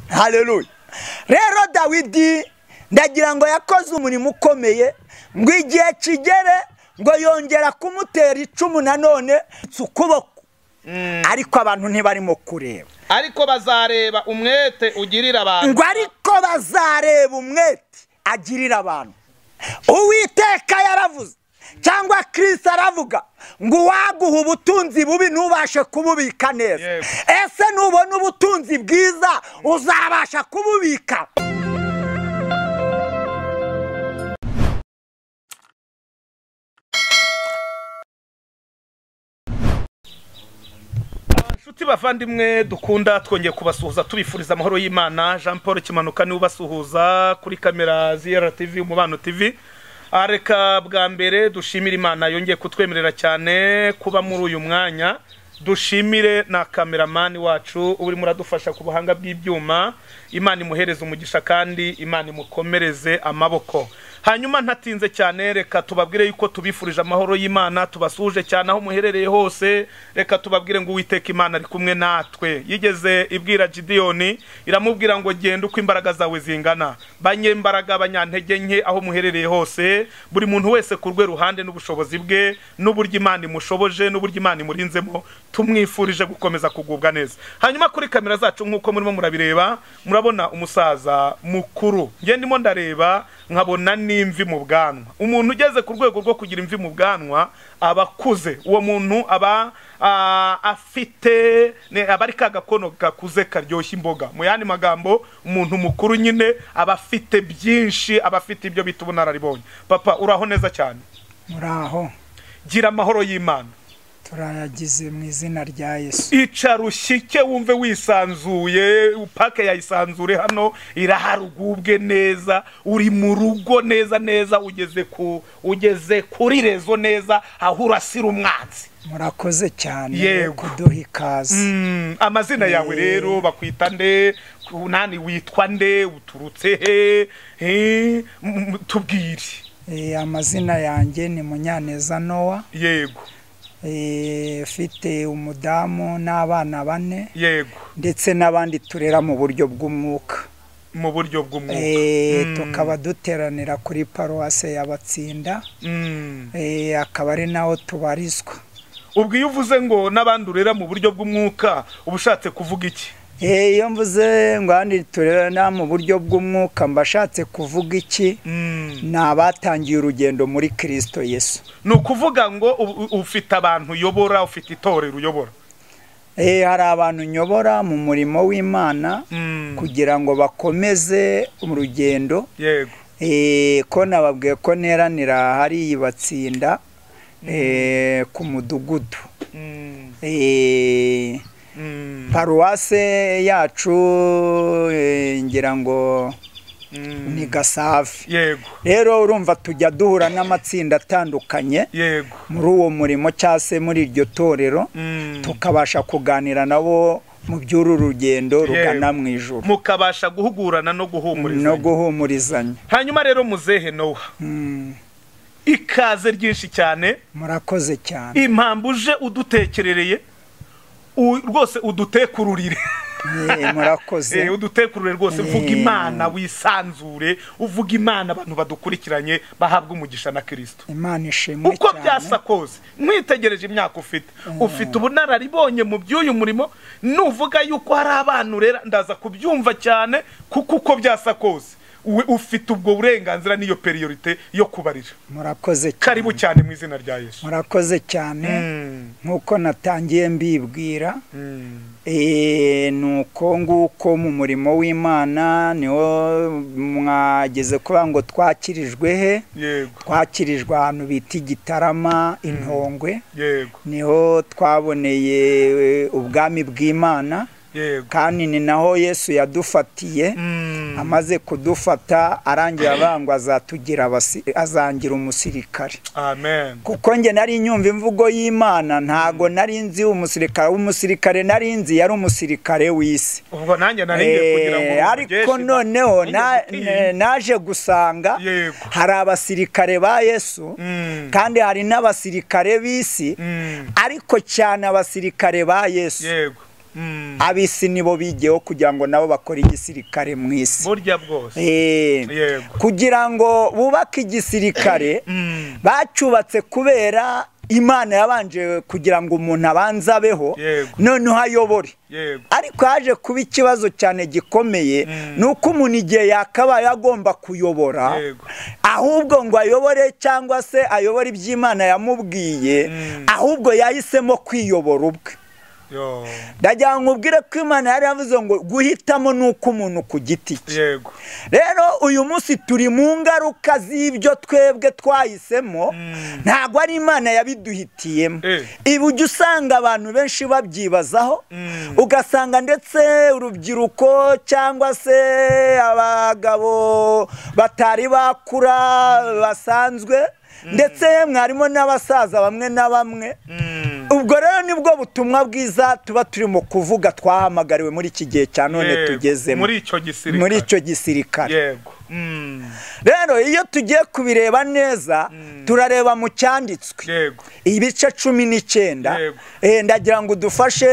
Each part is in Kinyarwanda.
Haleluya. Rero Dawidi ndagira ngo yakoze umurimo ukomeye ngo igihe kigere ngo yongera kumutera icumu nanone ukuboko, ariko abantu ntibarimo kureba, ariko bazareba umwete ugirira abantu, ngo ariko bazareba umwete agirira abantu. Uwiteka yaravuze cyangwa Kristo aravuga ngo waguha ubutunzi bubi ntubashe kububika neza. Ese nubona ubutunzi bwiza uzabasha kububika? Nshuti bavandimwe dukunda, twongeye kubasuhuza tubifuriza amahoro y'Imana. Jean Paul Kimanuka ni ubasuhuza kuri kamera ZRTV Umubano TV. Areka bwa mbere dushimira Imana yongeye kutwemerera cyane kuba muri uyu mwanya. Dushimire na cameraman wacu uri muradufasha ku buhanga bw'ibyuma. Imana imuhereze umugisha kandi Imana imukomereze amaboko. Hanyuma ntatinze cyane, reka tubabwire yuko tubifurije amahoro y'Imana, tubasuje cyane aho muherereye hose. Reka tubabwire ngo Uwiteka Imana ari kumwe natwe. Yigeze ibwira Gideyoni iramubwira ngo genda uko imbaraga zawe zingana, banye imbaraga abanyantege nke aho muherereye hose, buri muntu wese ku rwe ruhande n'ubushobozi bwe n'uburyo Imana imushoboje n'uburyo Imana imurinzemo, tumwifurije gukomeza kugubwa neza. Hanyuma kuri kamera zacu nkuko murimo murabireba, murabona umusaza mukuru. Nge ndimo ndareba nkabona n'imvi mu bwanwa. Umuntu ugeze ku rwego rwo kugira imvi mu bwanwa abakuze, uwo muntu aba afite abari kagakono gakuze karyoshya imboga. Mu yandi magambo, umuntu mukuru nyine aba afite byinshi, aba afite ibyo bita ubunararibonye. Papa uraho neza cyane? Muraho. Gira amahoro y'Imana. Turayagize mu izina rya Yesu. Icara ushyike wumve wisanzuye, upake yayisanzure hano iraharugubwe neza, uri mu rugo neza neza, ugeze kuri rezo neza aho urasira umwanzi. Murakoze cyane kuduha ikaze. Amazina yawe rero bakwita nde? Nani witwa nde? Uturutse he? Tubwire. Amazina yanjye ni Munyaneza Noah. Yego. Fite umudamu n'abana 4. Yego. Ndetse n'abandi turera mu buryo bw'umwuka. Mu buryo bw'umwuka. Tukaba duteranira kuri paruwase ya Batsinda. Akaba ari naho tubarizwa. Ubwo iyo uvuze ngo n'abandi urera mu buryo bw'umwuka ubushatse kuvuga iki? Iyo mvuze ngo andi turera mu buryo bw'umwuka mbashatse kuvuga iki? Nabatangiye urugendo muri Kristo Yesu. Ni ukuvuga ngo ufite abantu uyobora, ufite itorero uyobora? Hari abantu nyobora mu murimo w'Imana kugira ngo bakomeze urugendo. Yego. Ko nababwiye ko neranira hari Batsinda ku mudugudu. Paruwase yacu ngira ngo ni Gasave. Yego. Rero urumva tujya duhura n'amatsinda atandukanye. Yego. Muri uwo murimo cyase muri iryo torero tukabasha kuganira nabo mu by'uru rugendo rugana mu ijuru, mukabasha guhugurana no guhumurizanya. Hanyuma rero muzehe Noah, ikaze ryinshi cyane. Murakoze cyane. Impamvu uje udutekerereye rwose udutekururire. Murakoze. Udutekurure rwose, uvuga Imana wisanzure, uvuga Imana abantu badukurikiranye bahabwa umugisha na Kristo. Imana ishimwe cyane. Uko byasakoze mwitegereje imyaka ufite ubunararibonye mu by'uyu murimo, nuvuga yuko hari abantu rero ndaza kubyumva cyane, kuko uko byasakoze ufite ubwo burenganzira n'iyo priorite yo kubarira. Murakoze cyane. Karibu cyane mu izina rya Yesu. Murakoze cyane. Nkuko natangiye mbibwira, nuko nguko mu murimo w'Imana niho mwageze kuba ngo twakirijwe he? Yego. Twakirijwe ahantu bita Igitarama Intongwe. Yego. Niho twaboneye ubwami bw'Imana. Kandi ni naho Yesu yadufatiye. Amaze kudufata arangira abangwa azangira umusirikare. Amen. Kuko nge nari nyumva imvugo y'Imana, ntago nari nzi umusirikare nari nzi yari umusirikare w'isi. Ubwo nanjye naringiye kugira ngo ariko noneho naje gusanga hari abasirikare ba Yesu kandi hari n'abasirikare b'isi, ariko cyane abasirikare ba Yesu. Yego. ab'isi nibo bigiyeho kugira ngo nabo bakore igisirikare mu isi burya bwose kugira ngo bubake igisirikare bacyubatse kubera Imana yabanje kugira ngo umuntu abanze abeho noneho ayobore ariko haje kuba ikibazo cyane gikomeye nuko umuntu igihe yakabaye agomba kuyobora ahubwo ngo ayobore cyangwa se ayobore iby'Imana yamubwiye ahubwo yahisemo kwiyobora ubwe ndagira ngo ubwire ko Imana yari yavuze ngo guhitamo nuko umuntu ku giti cye rero uyu munsi turi mu ngaruka z'ibyo twebwe twahisemo ntabwo ari Imana yabiduhitiyemo ibi ujya usanga abantu benshi babyibazaho ugasanga ndetse urubyiruko cyangwa se abagabo batari bakura basanzwe ndetse mwarimo n'abasaza bamwe na bamwe ubwo rero nibwo butumwa bwiza tuba turimo kuvuga twahamagariwe muri iki gihe cya none tugezemo muri icyo gisirikare rero iyo tugiye kubireba neza turareba mu cyanditswe ibice 19 ndagira ngo dufashe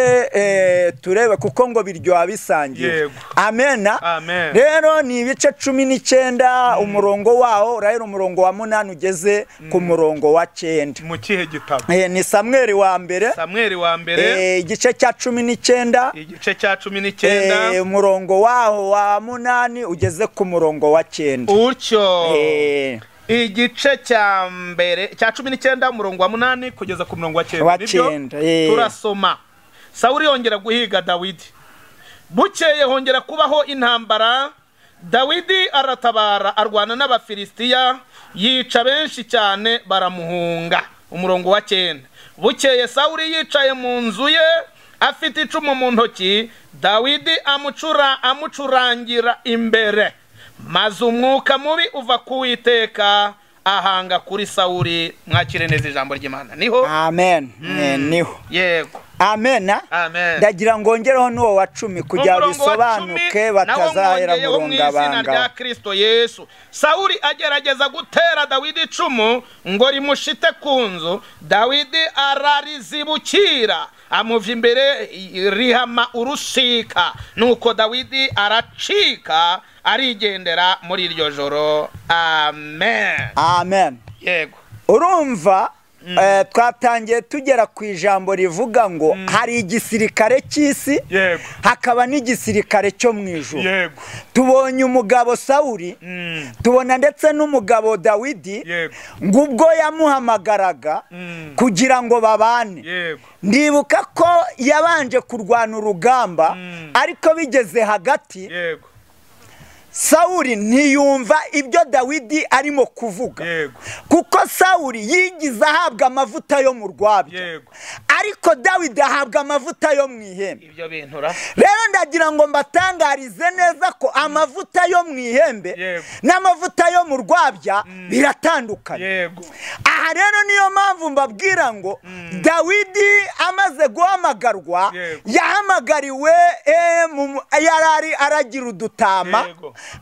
turebe kuko ngo biryoha bisangiye amen rero ni ibice 19 umurongo waho urahera umurongo wa 8 ugeze ku murongo wa 9 mu kihe gitabo ni Samuel wa mbere igice cya 19 umurongo waho wa 8 ugeze ku murongo wa 9 utyo igice cya mbere cya 19 umurongo wa 8 kugeza ku murongo wa 9 nibyo turasoma Sawuli yongera guhiga Dawidi bukeye hongera kubaho intambara Dawidi aratabara arwana n'Abafilistiya yica benshi cyane baramuhunga umurongo wa 9 bukeye Sawuli yicaye mu nzu ye afite icumu mu ntoki Dawidi amucurangira imbere maze umwuka mubi uva ku Uwiteka ahanga kuri Sawuli mwakire neza ijambo ry'Imana niho amen niho yego amen ndagira ngo ngereho n'uwo wa 10 kugira bisobanuke batazahera mu rungabanga rya Kristo Yesu Sawuli agerageza gutera Dawidi icumu ngo rimushite ku nzu Dawidi ararizibukira amuva imbere rihama urusika nuko Dawidi aracika arigendera muri iryo joro amen yego urumva twatangiye tugera ku ijambo rivuga ngo hari igisirikare cy'isi hakaba n'igisirikare cyo mu ijuru tubonye umugabo Sawuli tubona ndetse n'umugabo Dawidi ngo ubwo yamuhamagaraga kugira ngo babane ndibuka ko yabanje kurwana urugamba ariko bigeze hagati Sawuli ntiyumva ibyo Dawidi arimo kuvuga kuko Sawuli yigize ahabwa amavuta yo mu rwabyo ariko Dawidi ahabwa amavuta yo mu ihembe ibyo bintu rero ndagira ngo mbatangarize neza ko amavuta yo mu ihembe n'amavuta yo mu rwabya biratandukanye aha rero niyo mpamvu mbabwira ngo Dawidi amaze guhamagarwa yahamagariwe yarari aragira udutama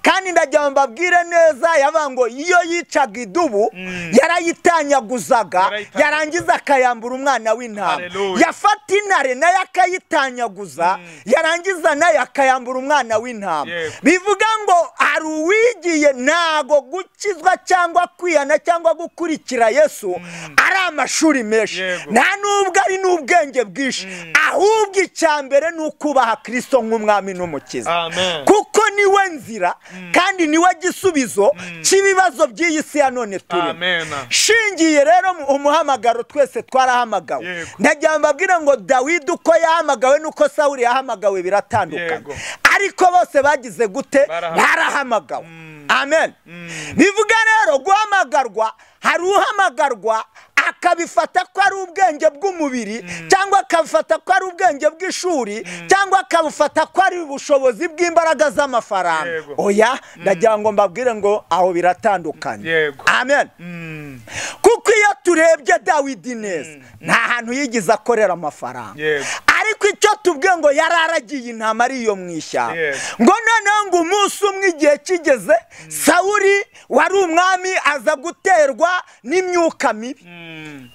kandi ndagira mbabwire neza yavango iyo yicaga idubu yarayitanyaguzaga yarangiza akayambura umwana w'intama yafata intare nayo akayitanyaguza yarangiza nayo akayambura umwana w'intama bivuga ngo hari uwigiye ntago gukizwa cyangwa kwihana cyangwa gukurikira Yesu ari amashuri menshi nta nubwo ari n'ubwenge bwinshi ahubwo icyambere ni ukubaha Kristo nk'umwami n'umukiza kuko niwe nzira kandi niwe gisubizo cy'ibibazo by'iyi si ya none turi shingiye rero umuhamagaro twese twarahamagawe ndagira mbabwira ngo Dawidi uko yahamagawe nuko Sawuli yahamagawe biratandukanye ariko bose bagize gute barahamagawe amen bivuga rero guhamagarwa hari uhamagarwa akabifata ko ari ubwenge bw'umubiri cyangwa akabifata ko ari ubwenge bw'ishuri cyangwa akabifata ko ari ubushobozi bw'imbaraga z'amafaranga oya ndagira ngo mbabwire ngo aho biratandukanye amen kuko iyo turebye Dawidi neza nta hantu yigize akorera amafaranga ariko icyo tubwiye ngo yari aragiye intama ari iyo mu ishyamba Yes. ngo noneho ngo umunsi umwe igihe kigeze Sawuli wari umwami aza guterwa n'imyuka mibi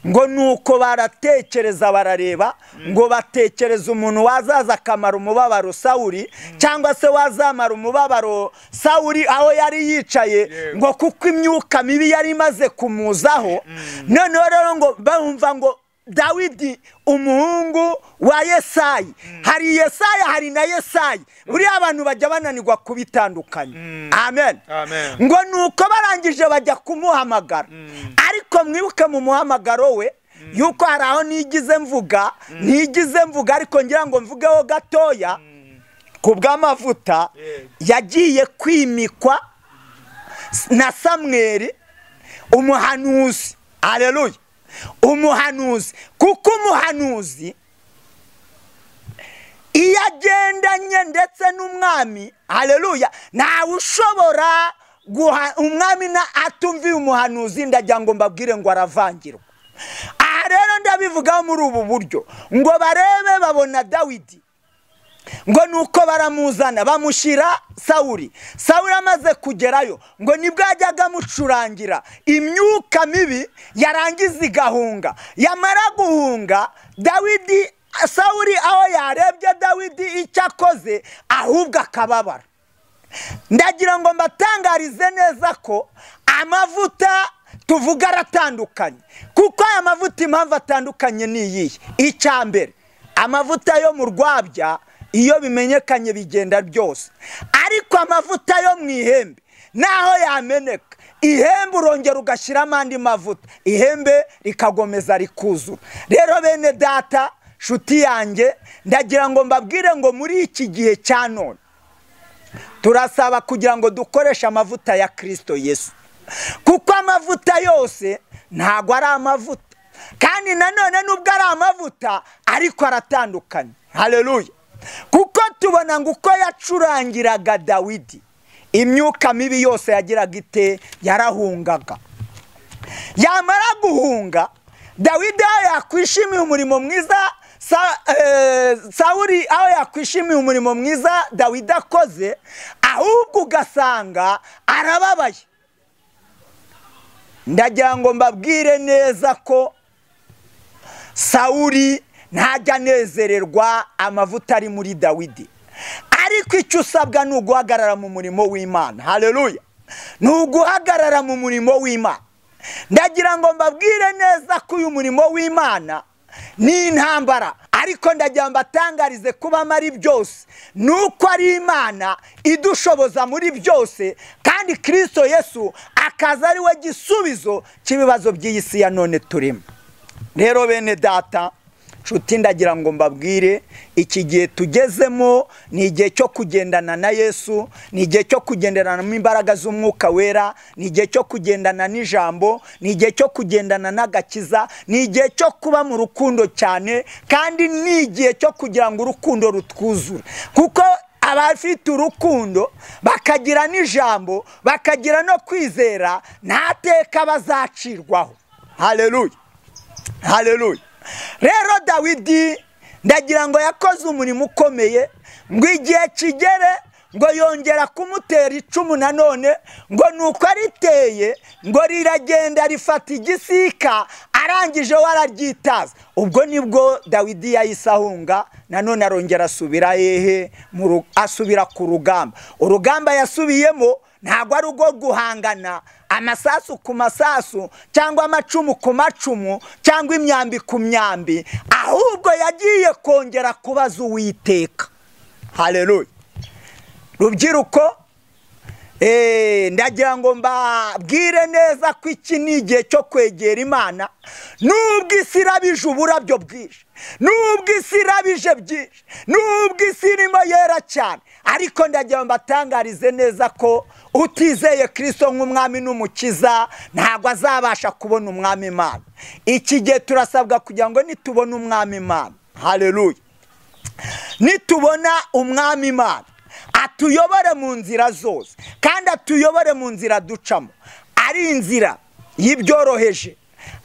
ngo nuko baratekereza barareba ngo batekereza umuntu wazaza akamara umubabaro Sawuli cyangwa se wazamara umubabaro Sawuli aho yari yicaye ngo kuko imyuka mibi yari imaze kumuzaho noneho rero ngo bumva ngo Dawidi umuhungu wa Yesayi hari Yesaya hari na Yesayi buriya abantu bajya bananirwa kubitandukanya amen ngo nuko barangije bajya kumuhamagara ariko mwibuke mu muhamagaro we yuko hari aho ntigize mvuga ariko ngira ngo mvugeho gatoya ku bw'amavuta yagiye kwimikwa na Samweli umuhanuzi. Haleluya. Umuhanuzi kuko umuhanuzi iyo agendanye ndetse n'umwami, haleluya, ntawe ushobora umwami na atumviye umuhanuzi ndagira ngo mbabwire ngo aravangirwa. Aha rero ndabivugaho muri ubu buryo ngo barebe babona Dawidi ngo nuko baramuzana bamushyira Sawuli amaze kugerayo ngo nibwo yajyaga amucurangira imyuka mibi yarangiza igahunga, yamara guhunga Dawidi Sawuli aho yarebye Dawidi icyo akoze ahubwo akababara. Ndagira ngo mbatangarize neza ko amavuta tuvuga aratandukanye, kuko aya mavuta impamvu atandukanye ni iyihe. Icya mbere, amavuta yo mu rwabya iyo bimenyekanye bigenda byose, ariko amavuta yo mu ihembe naho yameneka ihembe urongera ugashyiramo andi mavuta, ihembe rikagomeza rikuzura. Rero bene data nshuti yanjye ndagira ngo mbabwire ngo muri iki gihe cya none turasaba kugira ngo dukoreshe amavuta ya Kristo Yesu, kuko amavuta yose ntago ari amavuta, kandi nanone nubwo ari amavuta ariko aratandukanye. Haleluya. Kuko tubona ngo uko yacurangiraga Dawidi imyuka mibi yose yagiraga ite yarahungaga. Yamara guhunga Dawidi aho yakwishimiye umurimo mwiza Sawuli aho yakwishimiye umurimo mwiza Dawidi akoze, ahubwo ugasanga arababaye. Ndagira ngo mbabwire neza ko Sawuli ntajya anezererwa amavuta ari muri Dawidi, ariko icyo usabwa ni uguhagarara mu murimo w'Imana. Haleluya. Ni uguhagarara mu murimo w'Imana. Ndagira ngo mbabwire neza ko uyu murimo w'Imana ni intambara, ariko ndagira ngo mbatangarize kuba muri byose nuko ari Imana idushoboza muri byose, kandi Kristo Yesu akaza ari we gisubizo cy'ibibazo by'iyi si ya none turimo. Rero bene data nshuti ndagira ngo mbabwire iki gihe tugezemo ni igihe cyo kugendana na Yesu, ni igihe cyo kugendana n'imbaraga z'umwuka wera, ni igihe cyo kugendana n'ijambo, ni igihe cyo kugendana n'agakiza, ni igihe cyo kuba mu rukundo cyane, kandi ni igihe cyo kugira ngo urukundo rutwuzure, kuko abafite urukundo bakagira n'ijambo bakagira no kwizera nta teka bazacirwaho. Haleluya. Haleluya. Rero Dawidi ndagira ngo yakoze umurimo ukomeye, ngo igihe kigere ngo yongera kumutera icumu nanone, ngo nuko ariteye ngo riragenda rifata igisika, arangije wararyitaza. Ubwo nibwo Dawidi yahise ahunga nanone arongera asubira hehe asubira ku rugamba. Urugamba yasubiyemo ntabwo ari urwo guhangana amasasu ku masasu cyangwa amacumu ku macumu cyangwa imyambi ku myambi, ahubwo yagiye kongera kubaza Uwiteka. Haleluya. Rubyiruko ndagira ngo mbabwire neza ko iki ni igihe cyo kwegera Imana. Nubwo isi irabije uburabyo bwinshi, nubwo isi irabije byinshi, nubwo isi irimo yera cyane, ariko ndagira ngo mbatangarize neza ko utizeye Kristo nk'umwami n'umukiza ntabwo azabasha kubona umwami Imana. Iki gihe turasabwa kugira ngo nitubona umwami Imana, haleluya, nitubona umwami Imana atuyobore mu nzira zose, kandi atuyobore mu nzira ducamo, ari inzira y'ibyoroheje,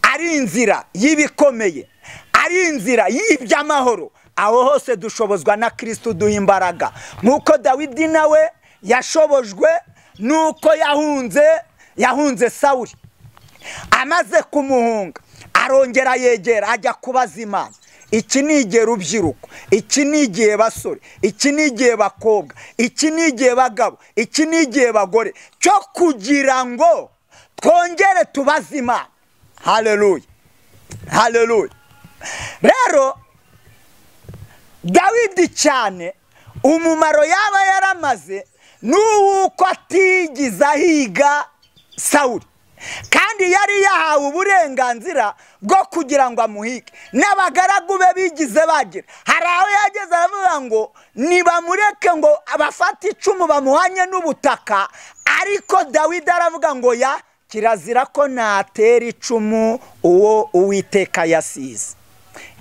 ari inzira y'ibikomeye, ari inzira y'iby'amahoro, aho hose dushobozwa na Kristo duha imbaraga nk'uko Dawidi nawe yashobojwe nuko yahunze Sawuli. Amaze kumuhunga arongera yegera ajya kubaza Imana. Iki ni igihe rubyiruko, iki ni igihe basore, iki ni igihe bakobwa, iki ni igihe bagabo, iki ni igihe bagore cyo kugira ngo twongere tubaze Imana. Haleluya, haleluya. Rero Dawidi cyane umumaro yaba yaramaze n'uko atigiza higa Sawuli, kandi yari yahawe uburenganzira bwo kugira ngo amuhige. N'abagaragu be bigize bagira, hari aho yageze aravuga ngo nibamureke ngo abafate icumu bamuhanye n'ubutaka, ariko Dawidi aravuga ngo ya kirazira ko natera icumu uwo Uwiteka yasize.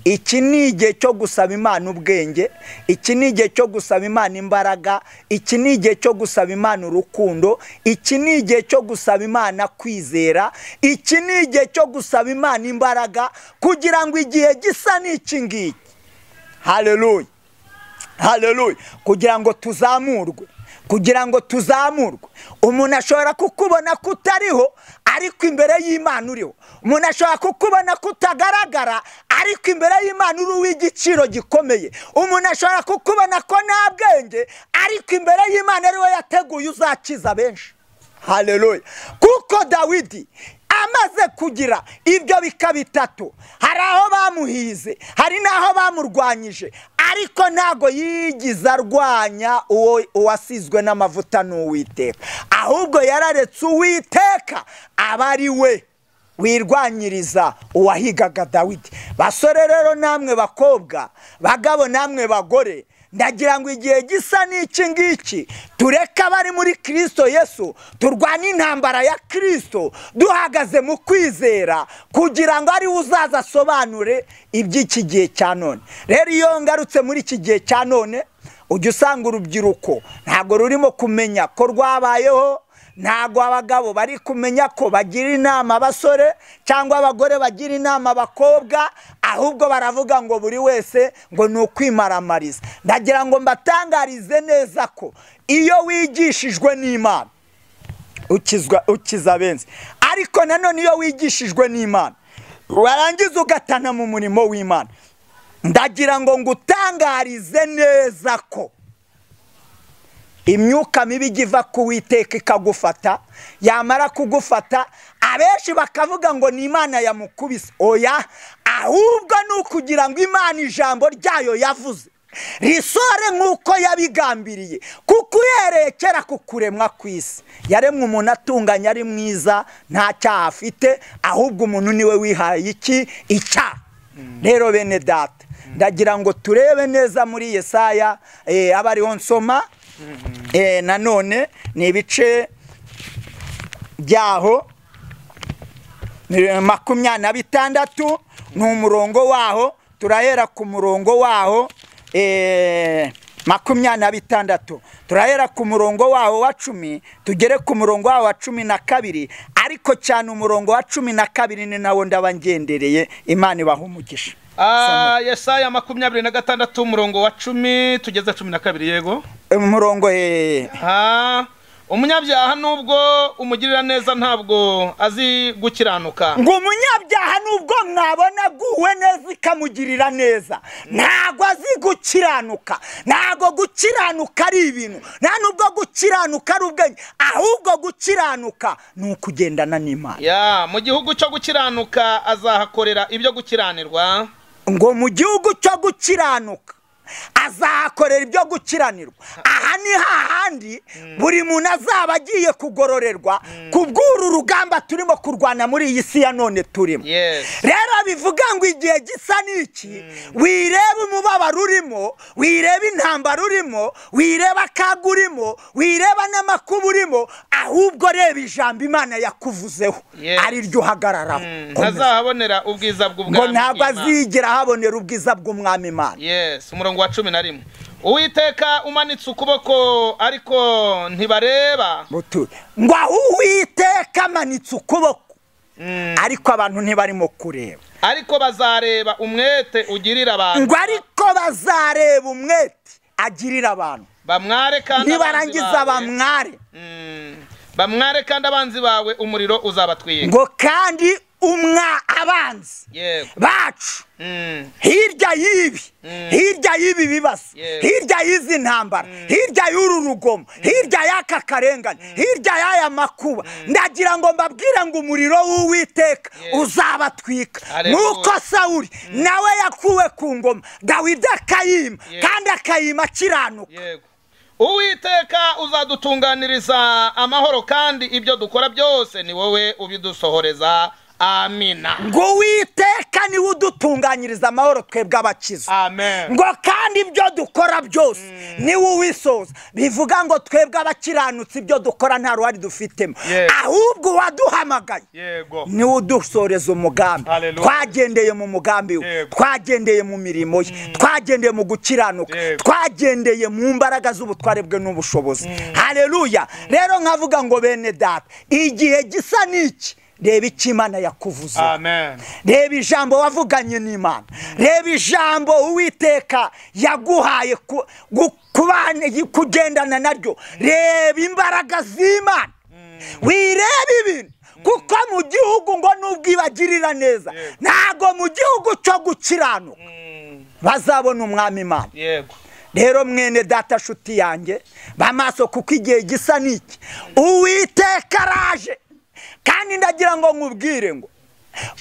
Iki ni igihe cyo gusaba Imana ubwenge, iki ni igihe cyo gusaba Imana imbaraga, iki ni igihe cyo gusaba Imana urukundo, iki ni igihe cyo gusaba Imana kwizera, iki ni igihe cyo gusaba Imana imbaraga kugira ngo igihe gisa n'iki ngiki, haleluya, haleluya, kugira ngo tuzamurwe, kugira ngo tuzamurwe. Umuntu ashobora kukubona kutariho ariko imbere y'Imana uriho. Umuntu ashobora kukubona kutagaragara ariko imbere y'Imana uri uw'igiciro gikomeye. Umuntu ashobora kukubona ko nta bwenge ariko imbere y'Imana ariwe yateguye uzakiza benshi. Haleluya. Kuko Dawidi amaze kugira ibyo bika bitatu, hari aho bamuhize, hari n'aho bamurwanyije, ariko ntago yigize arwanya uwasizwe n'amavuta n'Uwiteka, ahubwo yararetse Uwiteka aba ari we wirwanyiriza uwahigaga Dawidi. Basore rero namwe bakobwa, bagabo namwe bagore, ndagira ngo igihe gisa n'iki ngiki tureka bari muri Kristo Yesu turwana intambara ya Kristo duhagaze mu kwizera, kugira ngo ari uzaza asobanure iby'iki gihe cya none. Rero iyo ngarutse muri iki gihe cya none, ujya usanga urubyiruko ntabwo rurimo kumenya ko rwabayeho, ntabwo abagabo bari kumenya ko bagira inama abasore cyangwa abagore bagira inama abakobwa, ahubwo baravuga ngo buri wese ngo ni ukwimaramariza. Ndagira ngo mbatangarize neza ko iyo wigishijwe n'Imana ukiza benshi, ariko nanone iyo wigishijwe n'Imana warangiza ugatana mu murimo w'Imana, ndagira ngo ngutangarize neza ko imyuka mibi iva ku Uwiteka ikagufata, yamara kugufata abenshi bakavuga ngo ni Imana yamukubise. Oya, ahubwo ni ukugira ngo Imana ijambo ryayo yavuze risore nk'uko yabigambiriye, kuko uhereye kera ku kuremwa kw'isi yaremwe umuntu atunganye ari mwiza nta cyaha afite, ahubwo umuntu niwe wihaye iki icyaha. Rero bene data, ndagira ngo turebe neza muri Yesaya, aba ariho nsoma nanone ni ibice byaho 26 ni umurongo waho, turahera ku murongo waho 26, turahera ku murongo waho wa 10 tugere ku murongo waho wa 12, ariko cyane umurongo wa 12 ni nawo ndabangendereye. Imana ibaha umugisha. Yesaya 26 umurongo wa 10 tugeze 12. Yego umurongo umunyabyaha nubwo umugirira neza ntabwo azi gukiranuka. Ngo umunyabyaha nubwo mwabona guwe neza ikamugirira neza, ntabwo azi gukiranuka. Ntabwo gukiranuka ari ibintu, nta nubwo gukiranuka ari ubwenge, ahubwo gukiranuka ni ukugendana n'Imana. Mu gihugu cyo gukiranuka azahakorera ibyo gukiranirwa. Ngo mu gihugu cyo gukiranuka azahakorera ibyo gukiranirwa. Aha ni hahandi buri muntu azaba agiye kugororerwa kubw'uru rugamba turimo kurwana muri iyi si ya none turimo. Rero bivuga ngo igihe gisa n'iki, wireba umubabaro urimo, wireba intambara urimo, wireba akaga urimo, wireba n'amakuba urimo, ahubwo reba ijambo Imana yakuvuzeho ari ryo uhagararaho. Ntazahabonera ubwiza bw'ubwami ngo ntabwo azigera habonera ubwiza bw'umwami Imana. Umurongo wa 11, Uwiteka umanitse ukuboko ariko ntibareba. Ngo aho Uwiteka amanitse ukuboko ariko abantu ntibarimo kureba. ariko bazareba umwete ugirira abantu, ngo ariko bazareba umwete agirira abantu, bamware kandi nibarangiza bamware. bamware kandi abanzi bawe umuriro uzabatwika. ngo kandi abanzi bacu hirya y'ibi bibazo, hirya y'izi ntambara, hirya y'uru rugomo, hirya y'aka karengane, hirya y'aya makuba, ndagira ngo mbabwire ngo umuriro w'Uwiteka uzabatwika. nk'uko Sawuli nawe yakuwe ku ngoma, Dawidi akayima kandi akayima akiranuka. Uwiteka uzadutunganiriza amahoro, kandi ibyo dukora byose ni wowe ubidusohoreza. Amina. ngo Uwiteka niwe udutunganyiriza amahoro twebwe abakiza. Amen. ngo kandi ibyo dukora byose niwe ubisohoza. bivuga ngo twebwe abakiranutsi ibyo dukora nta ruhare dufitemo, ahubwo waduhamagaye niwe udusoreza umugambi. twagendeye mu mugambi we, twagendeye mu mirimo ye, twagendeye mu gukiranuka, twagendeye mu mbaraga z'ubutware bwe n'ubushobozi. haleluya. rero nkavuga ngo bene data, igihe gisa n'iki, reba icyo Imana yakuvuze. reba ijambo wavuganye n'Imana, reba ijambo Uwiteka yaguhaye kugendana naryo. reba imbaraga z'Imana, wireba ibintu, kuko mu gihugu ngo nubwo ibagirira neza, ntago mu gihugu cyo gukiranuka bazabona umwami Imana. rero mwene data nshuti yanjye bamaso, kuko igihe gisa n'iki Uwiteka araje. kandi ndagira ngo nkubwire ngo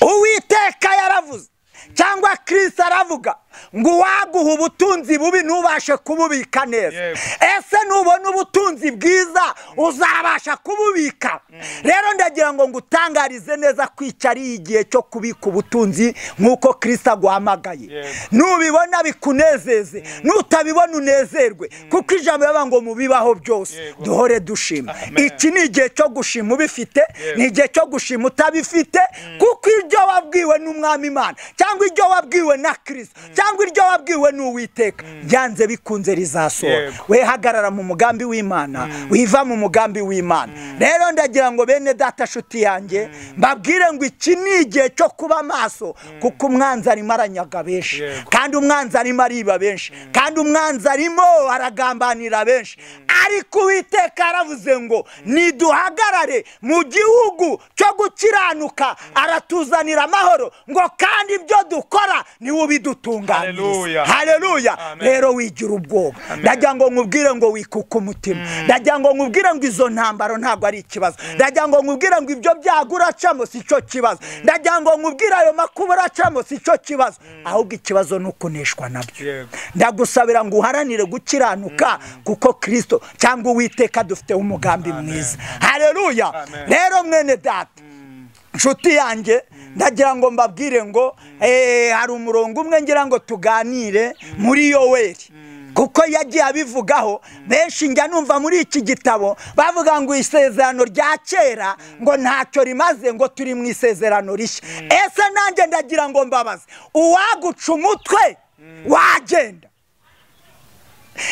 Uwiteka yaravuze, cyangwa Kristo aravuga ngo waguha ubutunzi bubi ntubashe kububika neza. ese nubona ubutunzi bwiza uzabasha kububika? rero ndagira ngo ngutangarize neza ko iki ari igihe cyo kubika ubutunzi nk'uko Kristo aguhamagaye. nubibona bikunezeze, nutabibona unezerwe, kuko ijambo rivuga ngo mubibaho byose duhore dushima. iki ni igihe cyo gushima ubifite, ni igihe cyo gushima utabifite, kuko ibyo wabwiwe n'umwami Imana, cyangwa ibyo wabwiwe na Kristo, cyangwa iryo wabwiwe n'Uwiteka, byanze bikunze rizasohora. we hagarara mu mugambi w'Imana, wiva mu mugambi w'Imana. rero ndagira ngo bene data nshuti yanjye mbabwire ngo iki ni igihe cyo kuba maso, kuko umwanzi arimo aranyaga benshi, kandi umwanzi arimo ariba benshi, kandi umwanzi arimo aragambanira benshi. ariko Uwiteka yaravuze ngo niduhagarare mu gihugu cyo gukiranuka aratuzanira amahoro, ngo kandi ibyo dukora niwe ubidutunganiriza. haleluya. rero wigira ubwoba. ndagira ngo nkubwire ngo wikuke umutima. ndagira ngo nkubwire ngo izo ntambaro ntabwo ari ikibazo. ndagira ngo nkubwire ngo ibyo byago uracamo si cyo kibazo. ndagira ngo nkubwire ayo makuba uracamo si cyo kibazo, ahubwo ikibazo ni ukuneshwa nabyo. ndagusabira ngo uharanire gukiranuka, kuko Kristo cyangwa Uwiteka dufite umugambi mwiza. haleluya. rero mwene data nshuti yanjye ndagira ngo mbabwire ngo hari umurongo umwe ngira ngo tuganire muri Yoweri, kuko yagiye abivugaho benshi. njya numva muri iki gitabo bavuga ngo isezerano rya kera ngo ntacyo rimaze, ngo turi mu isezerano rishya. ese nanjye ndagira ngo mbabaze, uwaguca umutwe wagenda?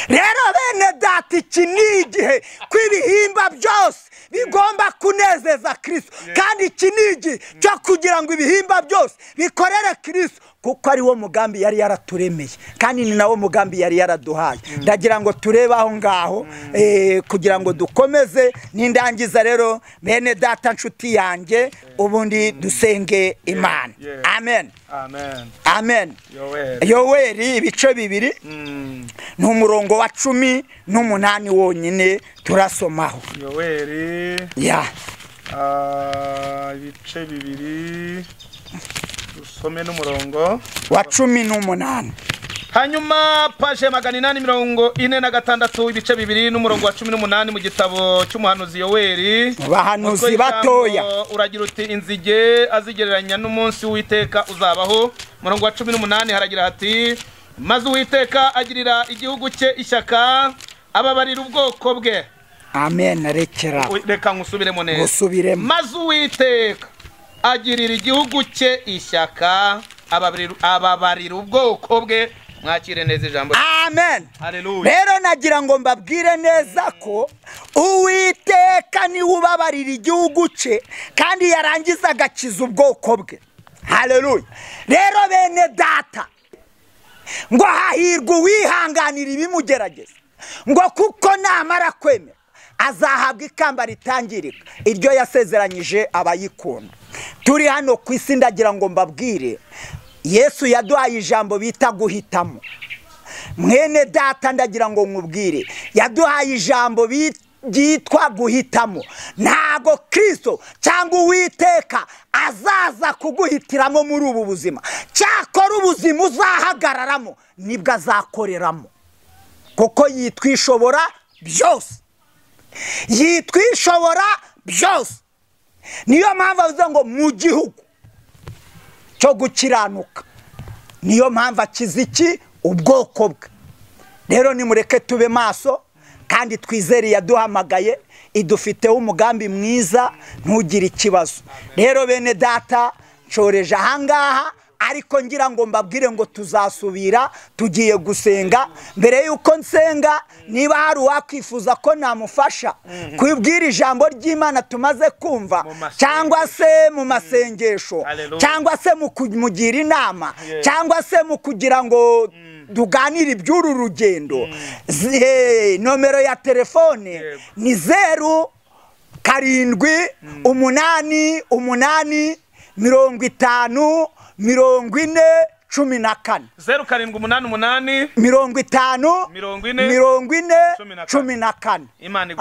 rero bene data, iki ni igihe ko ibihimba byose bigomba kunezeza Kristo, kandi iki ni igihe cyo kugira ngo ibihimba byose bikorere Kristo, kuko ari wo mugambi yari yaraturemeye, kandi ni nawo mugambi yari yaraduhaye. ndagira ngo turebe aho ngaho kugira ngo dukomeze n'indangiza. rero bene data nshuti yanjye, ubundi dusenge Imana. amen. amen. Yoweri ibice 2 ni umurongo wa 18 wonyine turasomaho. Yoweri ibice 2 dusome n'umurongo wa 18. hanyuma paje 846 ibice 2 n'umurongo wa 18 mu gitabo cy'umuhanuzi Yoweri. bahanuzi batoya uragira uti inzige azigereranya n'umunsi w'Uwiteka uzabaho. Umurongo wa 18 haragira hati, maze Uwiteka agirira igihugu cye ishyaka, ababarira ubwoko bwe. amen. reka ngusubiremo neza. gusubiremo. maze Uwiteka agirira igihugu cye ishyaka, ababarira ubwoko bwe. mwakire neza ijambo. amen. haleluya. rero nagira ngo mbabwire neza ko uwiteka niwe ubabarira igihugu cye kandi yarangiza agakiza ubwoko bwe. Haleluya. Rero bene data, ngo hahirwa uwihanganira ibimugerageza, ngo kuko namara kwemera azahabwa ikamba ritangirika, iryo yasezeranyije abayikunda. Turi hano ku isi ndagira ngo mbabwire, Yesu yaduhaye ijambo bita guhitamo. Mwene data ndagira ngo nkubwire, yaduhaye ijambo byitwa guhitamo. Ntago Kristo cyangwa Uwiteka azaza kuguhitiramo muri ubu buzima, cyakora ubuzima uzahagararamo nibwo azakoreramo, kuko yitwishobora byose. Yitwishobora byose. Niyo mpamvu avuze ngo mu gihugu cyo gukiranuka, niyo mpamvu akiza iki? Ubwoko bwe. Rero nimureke tube maso kandi twizere yaduhamagaye, idufiteho umugambi mwiza, ntugire ikibazo. Rero bene data, nshoreje ahangaha, ariko ngira ngo mbabwire ngo tuzasubira tugiye gusenga. Mbere yuko nsenga, niba hari uwakwifuza ko namufasha kwibwira ijambo ry'Imana tumaze kumva, cyangwa se mu masengesho, cyangwa se mu kumugira inama, cyangwa se mu kugira ngo tuganire iby'uru rugendo, nomero ya telefone ni 0788 50 40 14. 0788 50 40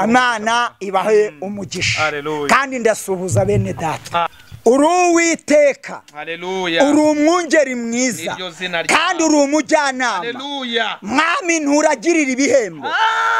Imana ibahe umugisha. Kandi ndasuhuza bene data, uri Uwiteka, uri umwungeri mwiza, kandi uri umujyanama. Mwami, nturagirira ibihembo,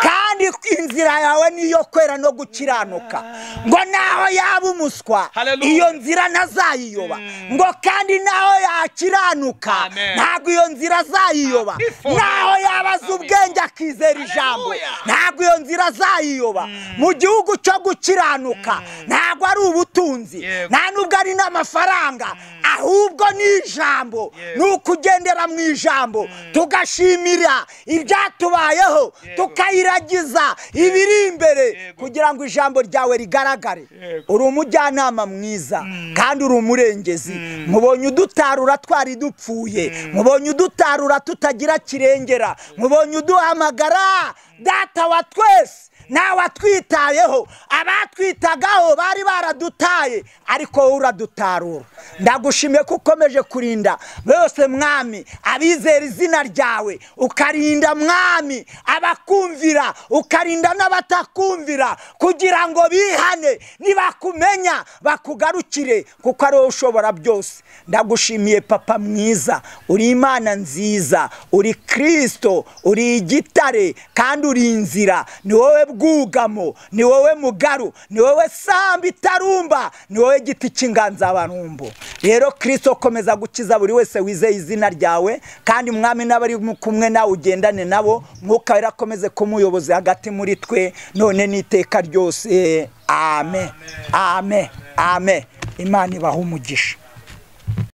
kandi inzira yawe niyo kwera no gukiranuka. Ngo naho yaba umuswa, iyo nzira nazayiyoba. Ngo kandi naho yakiranuka, ntabwo iyo nzira azayiyoba. Naho yabaza ubwenge akizera ijambo, ntabwo iyo nzira azayiyoba. Mu gihugu cyo gukiranuka ntabwo ari ubutunzi, nta nubwo ari n'amafaranga, ahubwo ni ijambo. Nukugendera mu ijambo, tugashimira ibyatubayeho, tukayiragiza ibiri imbere, kugira ngo ijambo ryawe rigaragare. Uri umujyanama mwiza kandi uri umurengezi. Mubonye udutarura twari dupfuye, mubonye udutarura tutagira kirengera, mubonye uduhamagara data wa twese, nawe atwitayeho. Abatwitagaho bari baradutaye, ariko wowe uradutarura. Ndagushimiye ko ukomeje kurinda bose Mwami abizera izina ryawe, ukarinda Mwami abakumvira, ukarinda n'abatakumvira, kugira ngo bihane, nibakumenya bakugarukire, kuko ari wowe ushobora byose. Ndagushimiye Papa mwiza, uri Imana nziza, uri Kristo, uri igitare kandi uri inzira. Ni wowe bwugamo, ni wowe mugaru, ni wowe samba itarumba, ni wowe giti cy'inganzamarumbo. Rero Kristo, komeza gukiza buri wese wizeye izina ryawe, kandi Mwami n'abari kumwe nawe ugendane nabo. Mwuka wera akomeze kumuyoboza hagati muri twe, none n'iteka ryose. Amen, amen, amen. Imana ibahe umugisha.